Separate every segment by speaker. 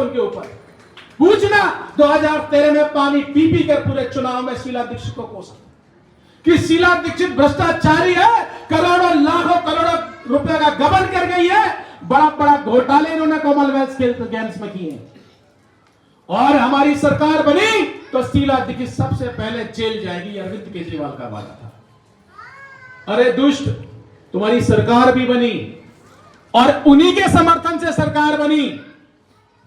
Speaker 1: उनके ऊपर। पूछना 2013 में पानी पी पी कर पूरे चुनाव में शीला दीक्षित को कोसा कि शीला दीक्षित भ्रष्टाचारी है, करोड़ों लाखों करोड़ों रुपए का गबन कर गई है, बड़ा बड़ा घोटाले इन्होंने कॉमनवेल्थ गेम्स में किए हैं। और हमारी सरकार बनी तो शीला दीक्षित सबसे पहले जेल जाएगी, अरविंद केजरीवाल का वादा था। अरे दुष्ट, तुम्हारी सरकार भी बनी और उन्हीं के समर्थन से सरकार बनी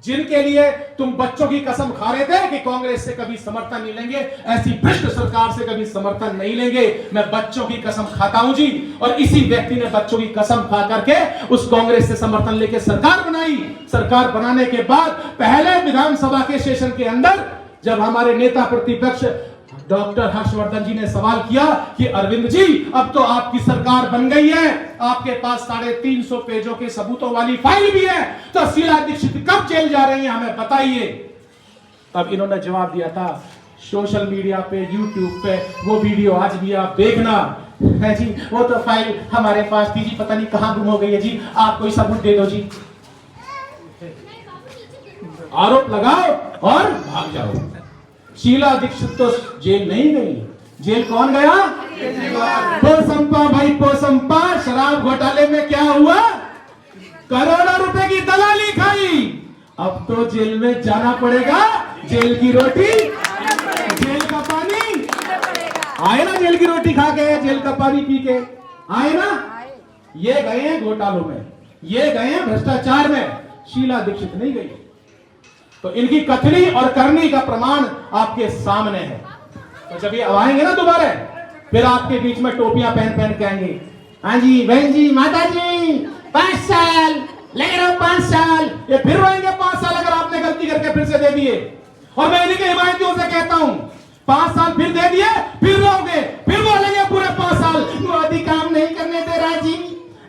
Speaker 1: जिनके लिए तुम बच्चों की कसम खा रहे थे कि कांग्रेस से कभी समर्थन नहीं लेंगे, ऐसी भ्रष्ट सरकार से कभी समर्थन नहीं लेंगे। मैं बच्चों की कसम खाता हूं जी, और इसी व्यक्ति ने बच्चों की कसम खा करके उस कांग्रेस से समर्थन लेके सरकार बनाई। सरकार बनाने के बाद पहले विधानसभा के सेशन के अंदर जब हमारे नेता प्रतिपक्ष डॉक्टर हर्षवर्धन जी ने सवाल किया कि अरविंद जी अब तो आपकी सरकार बन गई है, आपके पास 350 पेजों के सबूतों वाली फाइल भी है, तो शीला दीक्षित कब जेल जा रही है हमें बताइए। तब इन्होंने जवाब दिया था, सोशल मीडिया पे, यूट्यूब पे वो वीडियो आज भी आप देखना है जी, वो तो फाइल हमारे पास थी जी, पता नहीं कहां गुम हो गई है जी, आप कोई सबूत दे दो जी। आरोप लगाओ और भाग जाओ। शीला दीक्षित तो जेल नहीं गई, जेल कौन गया? पोसंपा भाई पोसंपा। शराब घोटाले में क्या हुआ? करोड़ों रुपए की दलाली खाई। अब तो जेल में जाना पड़ेगा, जेल की रोटी जेल का पानी आए ना, जेल की रोटी खा के, जेल का पानी पी के आए ना। ये गए हैं घोटालों में, ये गए हैं भ्रष्टाचार में, शीला दीक्षित नहीं गई। तो इनकी कथनी और करनी का प्रमाण आपके सामने है। तो जब ये आएंगे ना दोबारा, फिर आपके बीच में टोपियां पहन पहन के आएंगे, हाँ जी बहन जी माता जी 5 साल ले रहा हूं, 5 साल, ये फिर रहेंगे 5 साल अगर आपने गलती करके फिर से दे दिए। और मैं इन्हीं के हिमायतियों से कहता हूं, 5 साल फिर दे दिए, फिर रहोगे, फिर बोलेंगे पूरे 5 साल मोदी काम नहीं करने दे रहा जी,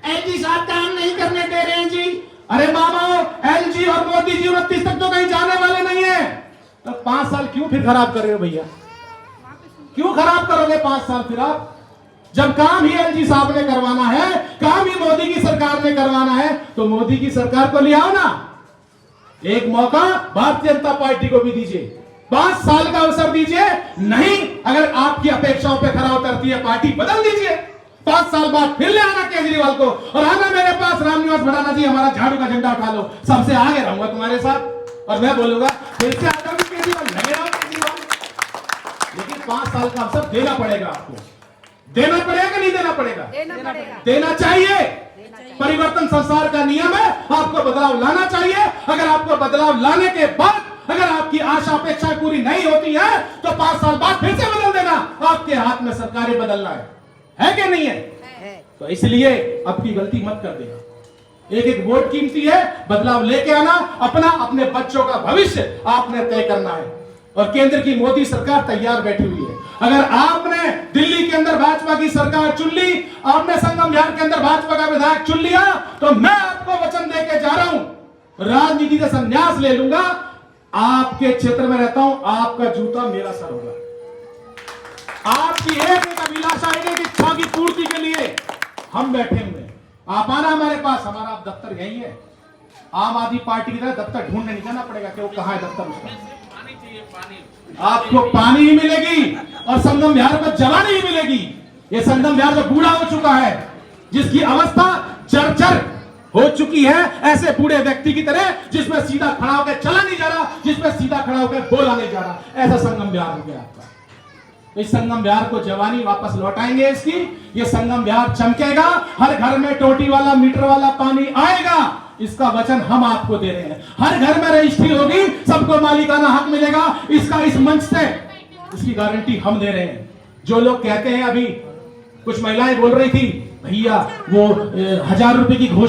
Speaker 1: एलजी साहब काम नहीं करने दे रहे हैं जी। अरे मामा, एलजी और मोदी जी 29 तक तो कहीं जाने वाले नहीं है, तो 5 साल क्यों फिर खराब कर रहे हो भैया? क्यों खराब करोगे 5 साल फिर आप? जब काम ही एलजी साहब ने करवाना है, काम ही मोदी की सरकार ने करवाना है, तो मोदी की सरकार को ले आओ ना। एक मौका भारतीय जनता पार्टी को भी दीजिए, 5 साल का अवसर दीजिए। नहीं, अगर आपकी अपेक्षाओं पे खरा उतरती है पार्टी, बदल दीजिए। 5 साल बाद फिर ले आना केजरीवाल को, और आना मेरे पास, रामनिवास भड़ाना जी हमारा झाड़ू का झंडा उठा लो, सबसे आगे रहूंगा तुम्हारे साथ, और मैं बोलूंगा फिर से आता हूं केजरीवाल, लगे रहो केजरीवाल। लेकिन 5 साल का अवसर देना पड़ेगा आपको, देना पड़ेगा कि नहीं देना पड़ेगा? देना चाहिए। परिवर्तन संसार का नियम है, आपको बदलाव लाना चाहिए। अगर आपको बदलाव लाने के बाद अगर आपकी आशा अपेक्षाएं पूरी नहीं होती है, तो 5 साल बाद फिर से बदल देना। आपके हाथ में सरकारें बदलना है कि नहीं है? तो इसलिए अब की गलती मत कर देना। एक एक वोट कीमती है, बदलाव लेके आना, अपना अपने बच्चों का भविष्य आपने तय करना है। और केंद्र की मोदी सरकार तैयार बैठी हुई है। अगर आपने दिल्ली के अंदर भाजपा की सरकार चुन ली, आपने संगम बिहार के अंदर भाजपा का विधायक चुन लिया, तो मैं आपको वचन देके जा रहा हूं, राजनीति का संन्यास ले लूंगा। आपके क्षेत्र में रहता हूं, आपका जूता मेरा सर होगा। आपकी एक अभिलाषा, एक इच्छा की पूर्ति के लिए हम बैठे हुए हैं। आप आना हमारे पास, हमारा दफ्तर यही है। आम आदमी पार्टी की तरह दफ्तर ढूंढने नहीं जाना पड़ेगा कि वो कहां है दफ्तर उसका। आपको पानी ही मिलेगी और संगम बिहार को जवानी ही मिलेगी। ये संगम बिहार जो बूढ़ा हो चुका है, जिसकी अवस्था जर्जर हो चुकी है, ऐसे बूढ़े व्यक्ति की तरह जिसमें सीधा खड़ा होकर चला नहीं जा रहा, जिसमें सीधा खड़ा होकर बोला नहीं जा रहा, ऐसा संगम बिहार हो गया आपका। इस संगम बिहार को जवानी वापस लौटाएंगे इसकी। ये संगम बिहार चमकेगा, हर घर में टोटी वाला मीटर वाला पानी आएगा, इसका वचन हम आपको दे रहे हैं। हर घर में रजिस्ट्री होगी, सबको मालिकाना हक मिलेगा, इसका इस मंच से इसकी गारंटी हम दे रहे हैं। जो लोग कहते हैं, अभी कुछ महिलाएं बोल रही थी, भैया वो 1000 रुपए की घोषणा